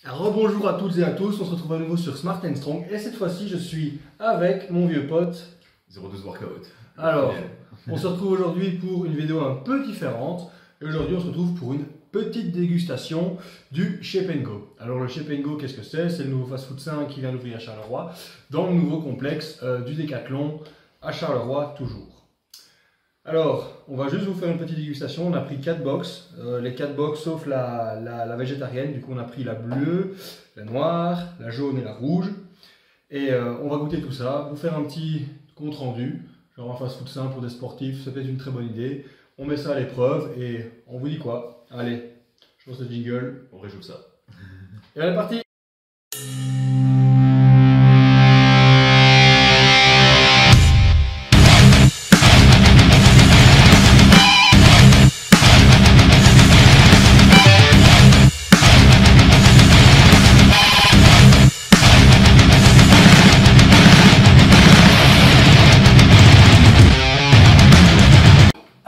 Rebonjour à toutes et à tous, on se retrouve à nouveau sur Smart & Strong et cette fois-ci je suis avec mon vieux pote 02 Workout. Alors, on se retrouve aujourd'hui pour une vidéo un peu différente et aujourd'hui on se retrouve pour une petite dégustation du Shape & Go. Alors le Shape & Go, qu'est-ce que c'est? C'est le nouveau fast-food 5 qui vient d'ouvrir à Charleroi dans le nouveau complexe du Décathlon à Charleroi toujours. Alors, on va juste vous faire une petite dégustation. On a pris 4 box, les 4 box sauf la végétarienne. Du coup, on a pris la bleue, la noire, la jaune et la rouge. Et on va goûter tout ça, vous faire un petit compte rendu, genre un fast-food simple pour des sportifs, ça peut être une très bonne idée. On met ça à l'épreuve et on vous dit quoi? Allez, je lance le jingle. On réjoue ça. Et allez, parti!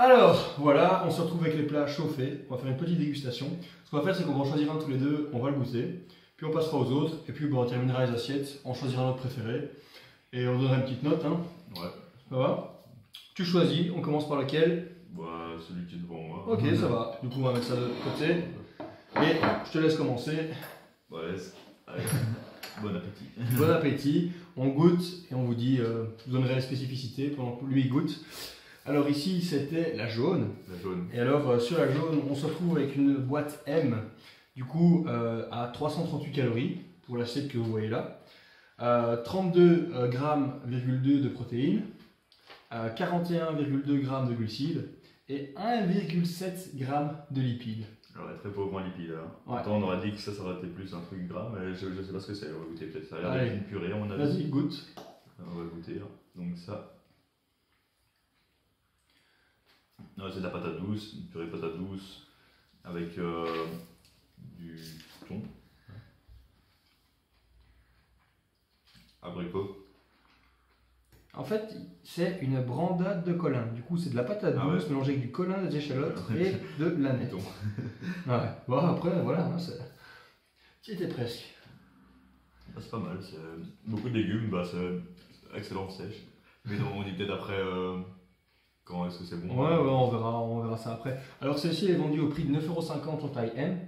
Alors, voilà, on se retrouve avec les plats chauffés. On va faire une petite dégustation. Ce qu'on va faire, c'est qu'on va en choisir un tous les deux, on va le goûter. Puis on passera aux autres, et puis bon, on terminera les assiettes, on choisira notre préféré. Et on donnera une petite note, hein. Ouais. Ça va? Tu choisis, on commence par lequel? Bah, celui qui est devant moi. Ok, ça va. Du coup, on va mettre ça de côté. Et je te laisse commencer. Ouais, allez. Bon appétit. Bon appétit. On goûte et on vous dit, je vous donnerai les spécificités pendant que lui goûte. Alors ici, c'était la jaune. La jaune. Et alors, sur la jaune, on se retrouve avec une boîte M, du coup, à 338 calories pour l'assiette que vous voyez là. 32,2 g de protéines, 41,2 g de glucides et 1,7 g de lipides. Alors, très pauvre en lipides. Hein. Ouais. Pourtant, on aurait dit que ça aurait été plus un truc gras, mais je sais pas ce que c'est. On va goûter peut-être. Ça a l'air Allez. d'être une purée, on a Vas-y, goûte. On va goûter. Hein. Donc, ça. Non, c'est de la patate douce, une purée de patate douce avec du thon, abricot. En fait, c'est une brandade de colin. Du coup, c'est de la patate douce Ouais. mélangée avec du colin, des échalotes et de l'aneth. Ouais. Bon, après, voilà, hein, tu y étais presque. Ah, c'est pas mal, c'est beaucoup de légumes, bah, c'est excellent sèche. Mais non, on dit peut-être après quand est-ce que c'est bon. Ouais, on verra ça après. Alors celle-ci elle est vendue au prix de 9,50 € en taille M.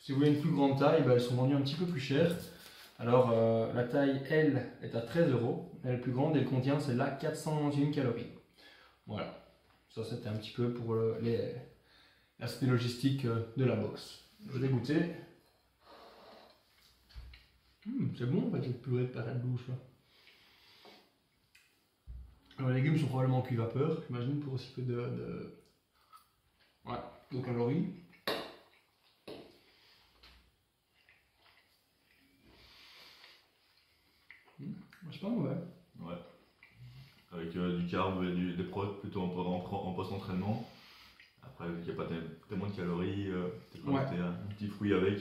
Si vous voulez une plus grande taille, bah, elles sont vendues un petit peu plus chères. Alors la taille L est à 13 €. Elle est plus grande, elle contient celle-là 401 calories. Voilà. Ça c'était un petit peu pour l'aspect logistique de la box. Je vais goûter. C'est bon en fait cette purée de patates douces là. Alors, les légumes sont probablement cuits vapeur, j'imagine, pour aussi peu ouais, de calories. C'est pas mauvais. Ouais. Avec du carb et des protes plutôt en post-entraînement. Après, vu qu'il n'y a pas tellement de calories, peut-être rajouter un petit fruit avec.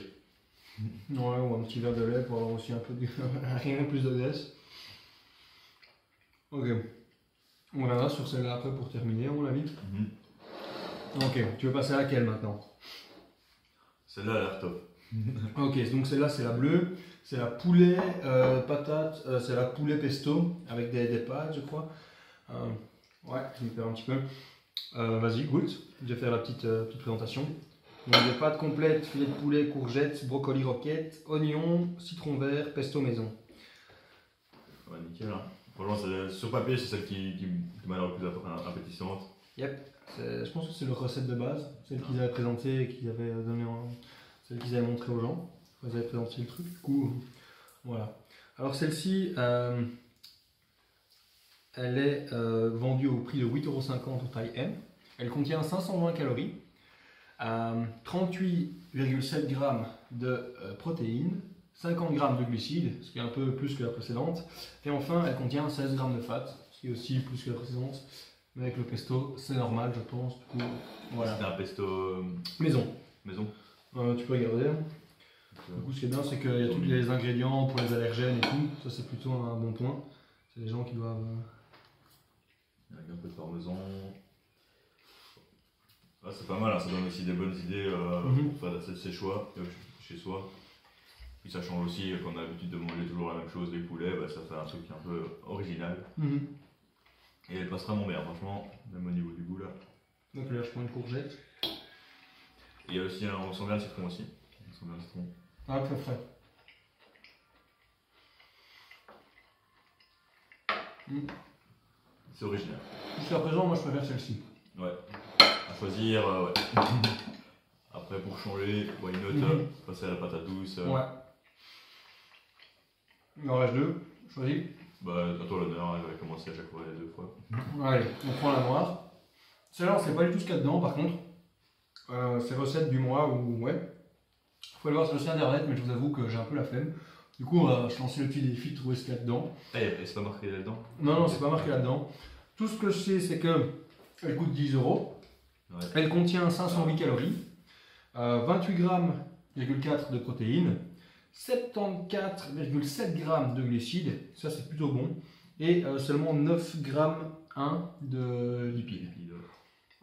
Ouais, ou un petit verre de lait pour avoir aussi un peu de rien plus de graisse. Ok. On verra sur celle-là après pour terminer, à mon avis. Ok, tu veux passer à laquelle maintenant? Celle-là a l'air top. Ok, donc celle-là c'est la bleue, c'est la poulet patate, c'est la poulet pesto avec des pâtes, je crois. Ouais, je vais faire un petit peu. Vas-y, goûte. Je vais faire la petite présentation. Donc des pâtes complètes, filet de poulet, courgettes, brocoli roquette, oignons, citron vert, pesto maison. Ouais, nickel. Hein. Franchement, sur papier, c'est celle qui m'a l'air le plus appétissante. Yep, je pense que c'est leur recette de base, celle qu'ils avaient présentée et qu'ils avaient donnée celle qu'ils avaient montrée aux gens. Ils avaient présenté le truc, du coup, voilà. Alors celle-ci, elle est vendue au prix de 8,50 € en taille M. Elle contient 520 calories, 38,7 g de protéines, 50 g de glucides, ce qui est un peu plus que la précédente. Et enfin, elle contient 16 g de fat, ce qui est aussi plus que la précédente. Mais avec le pesto, c'est normal, je pense. Du coup, voilà. C'est un pesto maison. Tu peux regarder. Du coup, ce qui est bien, c'est qu'il y a tous les ingrédients pour les allergènes et tout. Ça, c'est plutôt un bon point. C'est les gens qui doivent. Avec un peu de parmesan. Ah, c'est pas mal, hein, ça donne aussi des bonnes idées pour faire chez soi. Puis ça change aussi, quand on a l'habitude de manger toujours la même chose, des poulets, bah, ça fait un truc un peu original. Et elle passe vraiment bien, franchement, même au niveau du goût là. Donc là, je prends une courgette. Et il y a aussi, on sent bien le citron aussi. On sent bien le citron. Ah, très frais. C'est original. Jusqu'à présent, moi je préfère celle-ci. Ouais. À choisir, ouais. Après, pour changer, why not, passer à la patate douce. Ouais. Il en reste deux. Choisis. Bah, à toi l'honneur, hein, j'avais commencé à chaque fois les 2 fois. Allez, on prend la noire. Celle-là, on sait pas du tout ce qu'il y a dedans par contre. C'est recette du mois ou ouais. Faut aller voir sur le site internet, mais je vous avoue que j'ai un peu la flemme. Du coup, on va se lancer le petit défi de trouver ce qu'il y a dedans. Ah, et c'est pas marqué là-dedans? Non, c'est pas marqué là-dedans. Tout ce que je sais, c'est que elle coûte 10 €. Ouais. Elle contient 508 calories, 28 grammes de protéines, 74,7 grammes de glucides, ça c'est plutôt bon, et seulement 9 grammes 1 de lipides.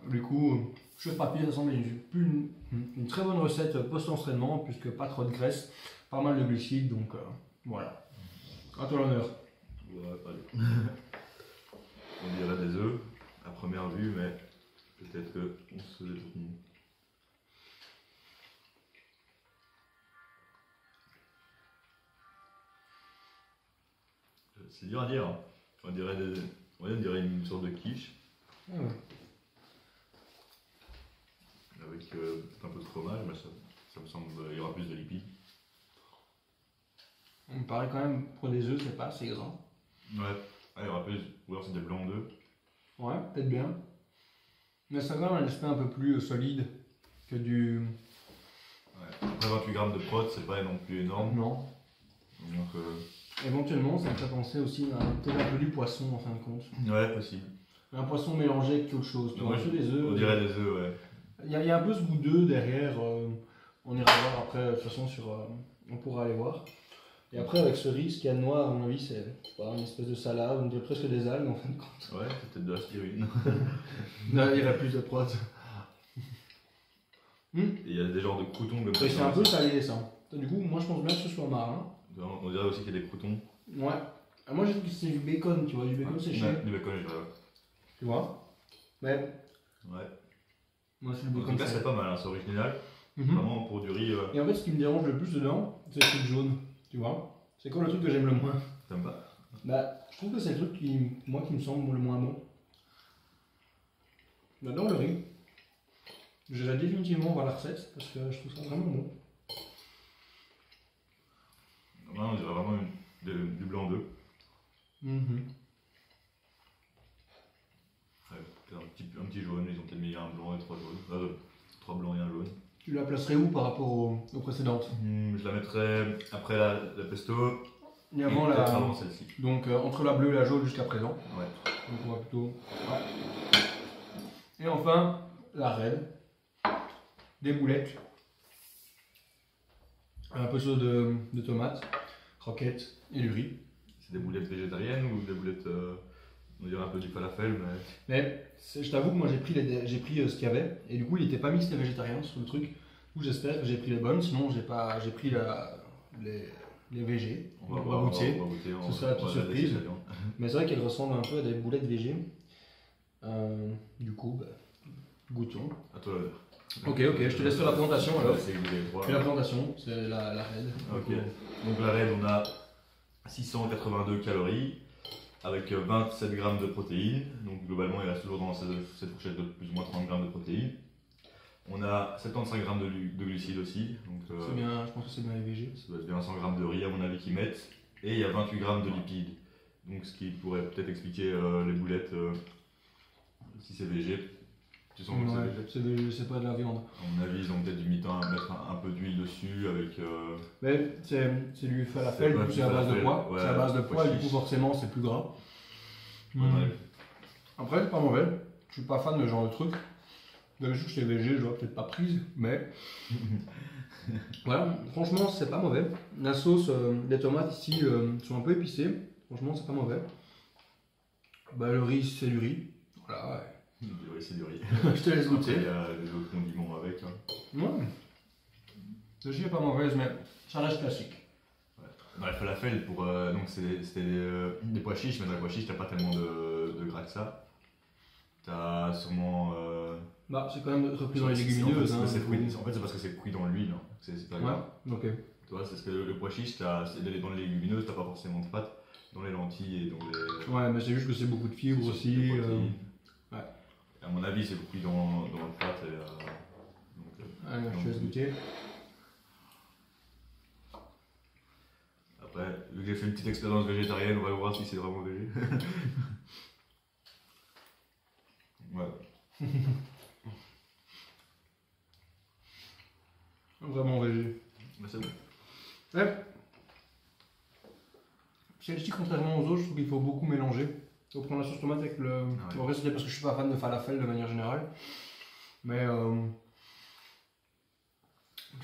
Du coup, chef papier, ça semble une très bonne recette post-entraînement, puisque pas trop de graisse, pas mal de glucides, donc voilà. À toi l'honneur. Ouais, allez. On dirait des œufs à première vue, mais peut-être qu'on se détourne. C'est dur à dire. On dirait une sorte de quiche. Ah ouais. Avec un peu de fromage, mais ça me semble qu'il y aura plus de lipides. On me paraît quand même, pour des œufs, c'est pas assez grand. Ouais, il y aura plus. Ou alors c'est des blancs d'œufs. Ouais, peut-être bien. Mais ça a quand même un aspect un peu plus solide que du. Ouais. Après 28 grammes de prot, c'est pas non plus énorme. Non. Donc, Éventuellement, ça me fait penser aussi à peut-être un peu du poisson en fin de compte. ouais, possible. Un poisson mélangé avec quelque chose. Tu vois, un peu des œufs. On dirait des œufs, ouais. Il y a un peu ce goût d'œuf derrière. On ira voir après, de toute façon, on pourra aller voir. Et après, avec ce riz, ce qu'il y a de noir, à mon avis, c'est une espèce de salade, on dirait presque des algues en fin de compte. Ouais, c'est peut-être de la spirine. Non, il y a plus de prot. Et il y a des genres de croutons comme Et c'est un peu salé ça. Du coup, moi je pense bien que ce soit marin. On dirait aussi qu'il y a des croutons. Ouais. Moi j'ai dit que c'est du bacon, tu vois, du bacon séché. Ouais, du bacon, je dirais. Tu vois. Mais. Ouais. Moi c'est le En bacon. tout cas, c'est pas mal, hein, c'est original. Vraiment pour du riz. Et en fait, ce qui me dérange le plus dedans, c'est le truc jaune. Tu vois. C'est quoi le truc que j'aime le moins? T'aimes pas? Bah, je trouve que c'est le truc qui me semble le moins bon. J'adore le riz. J'irai définitivement voir la recette parce que je trouve ça vraiment bon. Ouais, on dirait vraiment du blanc d'œuf. Ouais, un petit jaune, ils ont peut-être mis un blanc et 3 jaunes. 3 blancs et un jaune. Tu la placerais où par rapport aux précédentes? Je la mettrais après la pesto. Et avant celle-ci. Donc entre la bleue et la jaune jusqu'à présent. Ouais. Donc on va plutôt. Ouais. Et enfin, la reine. Des boulettes. Un peu sauce de tomates, croquettes et du riz. C'est des boulettes végétariennes ou des boulettes. On dirait un peu du falafel, mais je t'avoue que moi j'ai pris ce qu'il y avait et du coup il n'était pas mixte végétarien sur le truc. Où j'espère que j'ai pris les bonnes, sinon j'ai pris les végés. On va goûter. Ce sera la petite surprise. Mais c'est vrai qu'elles ressemblent un peu à des boulettes végés. Du coup, goûtons. À toi l'honneur. Ok, je te laisse faire la présentation alors. Fais la présentation, c'est la raid. Ok. Donc la raid, on a 682 calories avec 27 grammes de protéines. Donc globalement, il reste toujours dans cette fourchette de plus ou moins 30 grammes de protéines. On a 75 grammes de glucides aussi. C'est bien, je pense que c'est bien les végés. Ça doit être bien 100 grammes de riz à mon avis qu'ils mettent. Et il y a 28 grammes de lipides. Donc ce qui pourrait peut-être expliquer les boulettes si c'est végé. Tu sens que c'est végé, c'est pas de la viande. À mon avis, ils ont peut-être du mi-temps à mettre un peu d'huile dessus avec. Mais c'est du falafel, du coup c'est à base de pois. Ouais, c'est à base de pois, et du coup forcément c'est plus gras. Après, c'est pas mauvais. Je suis pas fan de ce genre de truc. D'habitude, j'étais végé, j'aurais peut-être pas prise, mais. Voilà, franchement, c'est pas mauvais. La sauce, les tomates ici sont un peu épicées. Franchement, c'est pas mauvais. Bah, le riz, c'est du riz. Voilà, ouais. Oui, c'est du riz. Je te laisse goûter. Il y a des autres condiments avec. Hein. Ouais. Celle-ci est pas mauvaise, mais ça reste classique. Dans la falafel, donc c'était des pois chiches, mais dans les pois chiches, t'as pas tellement de gras que ça. T'as sûrement. Bah, c'est quand même repris dans les légumineuses. En fait, c'est parce que c'est cuit dans l'huile, hein. C'est pas grave. Ouais, ok. Tu vois, c'est ce que le pois chiche, dans les légumineuses, t'as pas forcément de pâte. Dans les lentilles et dans les. Ouais, mais c'est juste que c'est beaucoup de fibres aussi. Ouais. À mon avis, c'est cuit dans le pâte. Allez, je te laisse goûter. Après, vu que j'ai fait une petite expérience végétarienne, on va voir si c'est vraiment végé. Ouais. Vraiment végé. Mais c'est bon. Ouais. Celle-ci, contrairement aux autres, je trouve qu'il faut beaucoup mélanger. Il faut prendre la sauce tomate avec le. Ah ouais. En vrai, c'est parce que je suis pas fan de falafel de manière générale. Mais.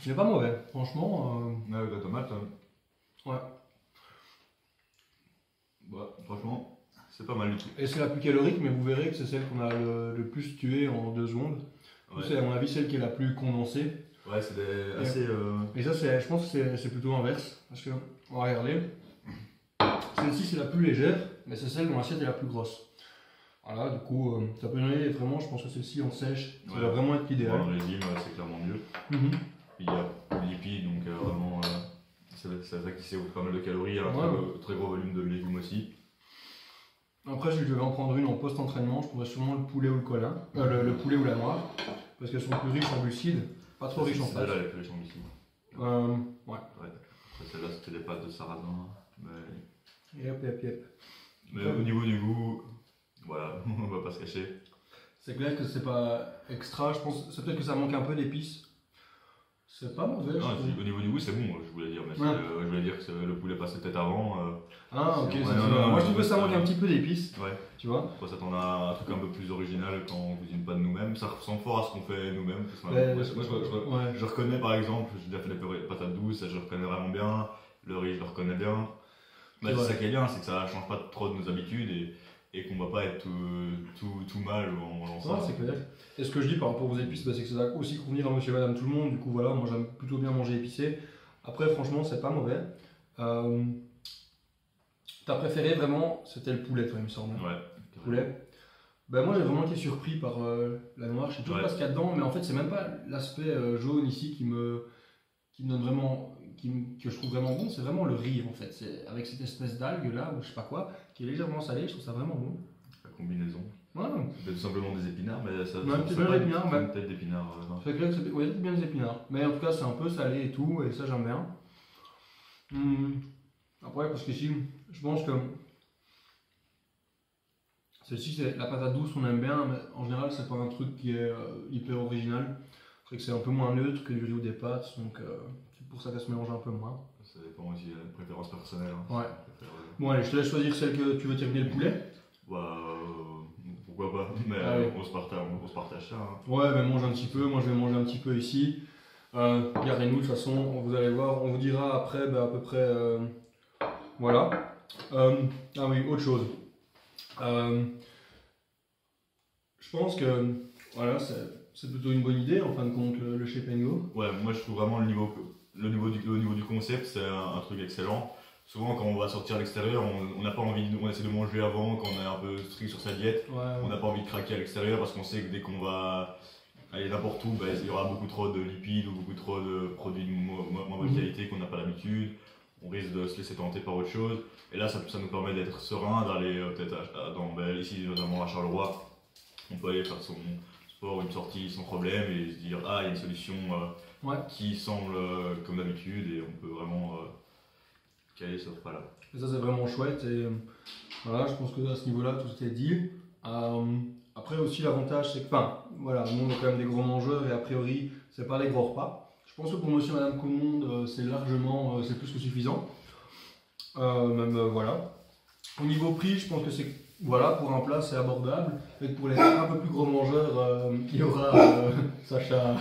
Ce n'est pas mauvais, franchement. Avec la tomate. Ouais. Bah, franchement, c'est pas mal du tout. Et c'est la plus calorique, mais vous verrez que c'est celle qu'on a le plus tuée en 2 secondes. Ouais. C'est à mon avis celle qui est la plus condensée. Ouais, c'est assez. Et ça, je pense que c'est plutôt inverse. Parce que, on va regarder. Celle-ci, c'est la plus légère, mais c'est celle dont l'assiette est la plus grosse. Voilà, du coup, ça peut donner vraiment, je pense que celle-ci en sèche, ça va vraiment être l'idéal. Dans le régime, c'est clairement mieux. Il y a plus de lipides, donc vraiment, c'est vrai qu'il sait pas mal de calories, un très gros volume de légumes aussi. Après, si je devais en prendre une en post-entraînement, je prendrais sûrement le poulet ou le colin, le poulet ou la noire, parce qu'elles sont plus riches en glucides, pas trop riches en pâtes. Celle-là, elle est plus riche en glucides. Ouais. Après, celle-là, c'était des pâtes de sarrasin. Mais... Yep. Mais au niveau du goût, voilà, on va pas se cacher. C'est clair que c'est pas extra, je pense, c'est peut-être que ça manque un peu d'épices. C'est pas mauvais. Au niveau du goût, c'est bon, je voulais dire. Mais je voulais dire que le poulet passait peut-être avant. Ah, ok, non, moi je trouve que ça manque un petit peu d'épices. Ouais. Tu vois. Après, ça t'en a un truc un peu plus original quand on cuisine pas de nous-mêmes. Ça ressemble fort à ce qu'on fait nous-mêmes. Je reconnais par exemple, j'ai déjà fait des patates douces, je reconnais vraiment bien. Le riz, je le reconnais bien. C'est ça qui est bien, c'est que ça change pas trop de nos habitudes et qu'on va pas être tout mal en mangeant ça. Non, c'est clair. Et ce que je dis par rapport aux épices, c'est que ça va aussi convenir à monsieur et madame tout le monde. Du coup, voilà, moi j'aime plutôt bien manger épicé. Après, franchement, c'est pas mauvais. Ta préférée vraiment, c'était le poulet, toi, il me semble. Ouais. Poulet. Ben, moi j'ai vraiment été surpris par la noire. Je sais toujours pas ce qu'il y a dedans, mais en fait, c'est même pas l'aspect jaune ici qui me donne vraiment. Que je trouve vraiment bon, c'est vraiment le riz en fait. C'est avec cette espèce d'algue là, ou je sais pas quoi, qui est légèrement salée, je trouve ça vraiment bon. La combinaison. Ouais. C'est tout simplement des épinards, mais ça. Ouais, c'est bien épinards, mais. Peut-être d'épinards. C'est clair que c'est bien des épinards. Mais en tout cas, c'est un peu salé et tout, et ça j'aime bien. Après, parce qu'ici, je pense que. Celle-ci, c'est la patate douce, on aime bien, mais en général, c'est pas un truc qui est hyper original. C'est vrai que c'est un peu moins neutre que du riz ou des pâtes, donc c'est pour ça qu'elle se mélange un peu moins. Ça dépend aussi de la préférence personnelle. Hein. Ouais. Bon, allez, je te laisse choisir celle que tu veux terminer le poulet. Bah, pourquoi pas, mais on se partage ça. Hein. Ouais, mais mange un petit peu, moi je vais manger un petit peu ici. Regardez-nous, de toute façon, vous allez voir, on vous dira après à peu près. Voilà. Ah oui, autre chose. Je pense que voilà, c'est plutôt une bonne idée en fin de compte le Shape & Go. Ouais, moi je trouve vraiment le niveau du concept c'est un truc excellent. Souvent quand on va sortir à l'extérieur, on n'a pas envie, on essaie de manger avant quand on est un peu strict sur sa diète. Ouais. On n'a pas envie de craquer à l'extérieur parce qu'on sait que dès qu'on va aller n'importe où, il y aura beaucoup trop de lipides ou beaucoup trop de produits de moins bonne qualité qu'on n'a pas l'habitude. On risque de se laisser tenter par autre chose. Et là, ça nous permet d'être serein, d'aller peut-être ici, notamment à Charleroi. On peut aller faire son sport, une sortie sans problème et se dire ah, il y a une solution qui semble comme d'habitude et on peut vraiment caler ce repas-là. Et ça, c'est vraiment chouette. Et voilà, je pense que à ce niveau-là, tout est dit. Après, aussi, l'avantage, c'est que, voilà, nous, on est quand même des gros mangeurs et a priori, c'est pas les gros repas. Je pense que pour monsieur et madame tout le monde, c'est largement, c'est plus que suffisant. Voilà. Au niveau prix, je pense que c'est, voilà, pour un plat, c'est abordable. Et que pour les un peu plus gros mangeurs, il y aura, Sacha.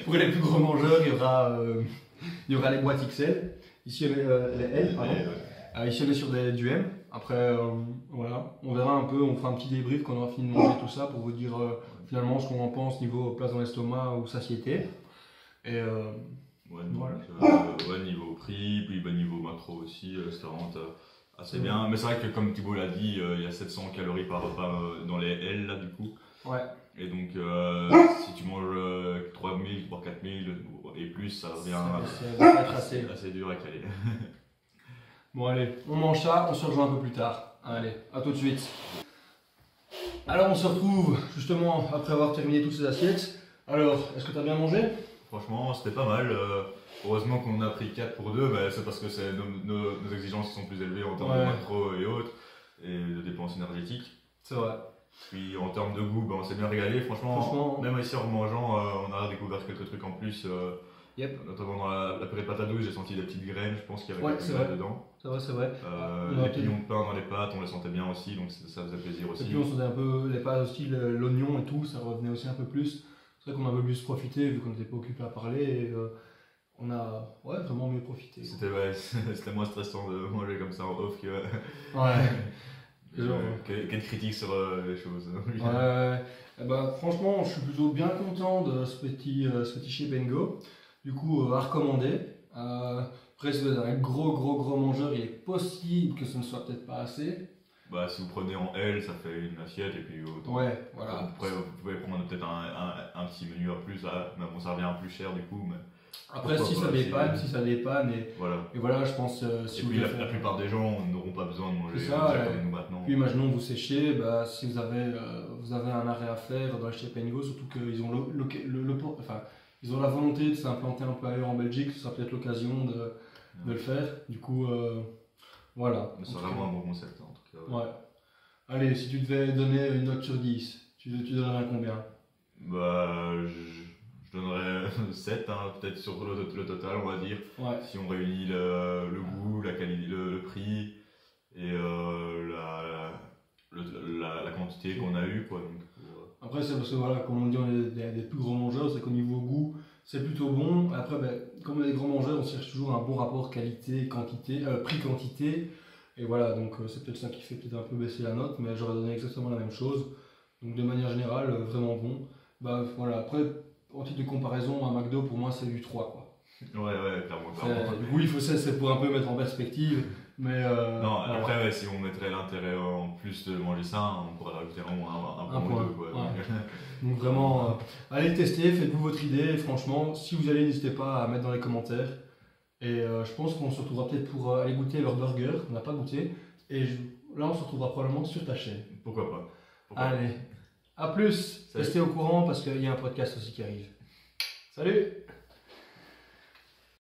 Pour les plus gros mangeurs, il y aura les boîtes XL. Ici, les L, pardon. Ici, on est sur du M. Après, voilà, on verra un peu, on fera un petit débrief quand on aura fini de manger tout ça pour vous dire finalement ce qu'on en pense niveau place dans l'estomac ou satiété. Et ouais, voilà. prix, puis niveau macro aussi, c'est vraiment assez bien. Mais c'est vrai que comme Thibaut l'a dit, il y a 700 calories par repas dans les L là du coup. Ouais. Et donc si tu manges 3000 voire 4000 et plus, ça devient assez dur à caler. Bon allez, on mange ça, on se rejoint un peu plus tard. Allez, à tout de suite. Alors on se retrouve justement après avoir terminé toutes ces assiettes. Alors, est-ce que tu as bien mangé? Franchement, c'était pas mal. Heureusement qu'on a pris 4 pour 2, mais c'est parce que c'est nos exigences qui sont plus élevées en termes de macro et autres, et de dépenses énergétiques. C'est vrai. Puis en termes de goût, on s'est bien régalé. Franchement, même ici en mangeant, on a découvert quelques trucs en plus. Notamment dans la purée de patates douces, j'ai senti des petites graines, je pense qu'il y avait quelques graines dedans. C'est vrai. Les pignons de pain dans les pâtes, on les sentait bien aussi, donc ça faisait plaisir aussi. Et puis on sentait un peu les pâtes aussi, l'oignon et tout, ça revenait aussi un peu plus. C'est vrai qu'on a un peu plus profité vu qu'on n'était pas occupé à parler et on a vraiment mieux profité. C'était moins stressant de manger comme ça en off que. Quelle critique sur les choses. Franchement, je suis plutôt bien content de ce petit Shape & Go. Du coup, à recommander. Après, si vous êtes un gros mangeur, il est possible que ce ne soit peut-être pas assez. Si vous prenez en L, ça fait une assiette et puis autant. Voilà. Après, vous pouvez prendre peut-être un petit menu en plus, mais bon, ça revient plus cher du coup. Mais après, si ça dépanne, et voilà, je pense. Et puis la plupart des gens n'auront pas besoin de manger comme nous maintenant. Puis imaginons vous séchez, si vous avez un arrêt à faire dans le Shape & Go, surtout qu'ils ont ils ont la volonté de s'implanter un peu ailleurs en Belgique, ce sera peut-être l'occasion de le faire. Du coup, voilà. Mais c'est vraiment un bon concept en tout cas. Ouais. Allez, si tu devais donner une note sur 10, tu donnerais combien? Je donnerais 7, peut-être sur le total, on va dire. Si on réunit le goût, la qualité, le prix et la quantité qu'on a eue, quoi. Donc, après, c'est parce que voilà, comme on dit, on est des plus gros mangeurs, c'est qu'au niveau goût, c'est plutôt bon. Après, comme on est des grands mangeurs, on cherche toujours un bon rapport prix-quantité. Et voilà, donc c'est peut-être ça qui fait peut-être un peu baisser la note, mais j'aurais donné exactement la même chose. Donc de manière générale, vraiment bon. Voilà, après, en titre de comparaison, un McDo, pour moi, c'est du 3, quoi. Ouais, clairement. Du coup, c'est pour un peu mettre en perspective. Mais non, après, si on mettrait l'intérêt en plus de manger ça, on pourrait rajouter vraiment un point ou deux. Quoi. Donc vraiment, allez tester, faites-vous votre idée. Et franchement, si vous allez, n'hésitez pas à mettre dans les commentaires. Et je pense qu'on se retrouvera peut-être pour aller goûter leur burger, qu'on n'a pas goûté. Et là, on se retrouvera probablement sur ta chaîne. Pourquoi pas. Allez, à plus. Restez au courant parce qu'il y a un podcast aussi qui arrive. Salut!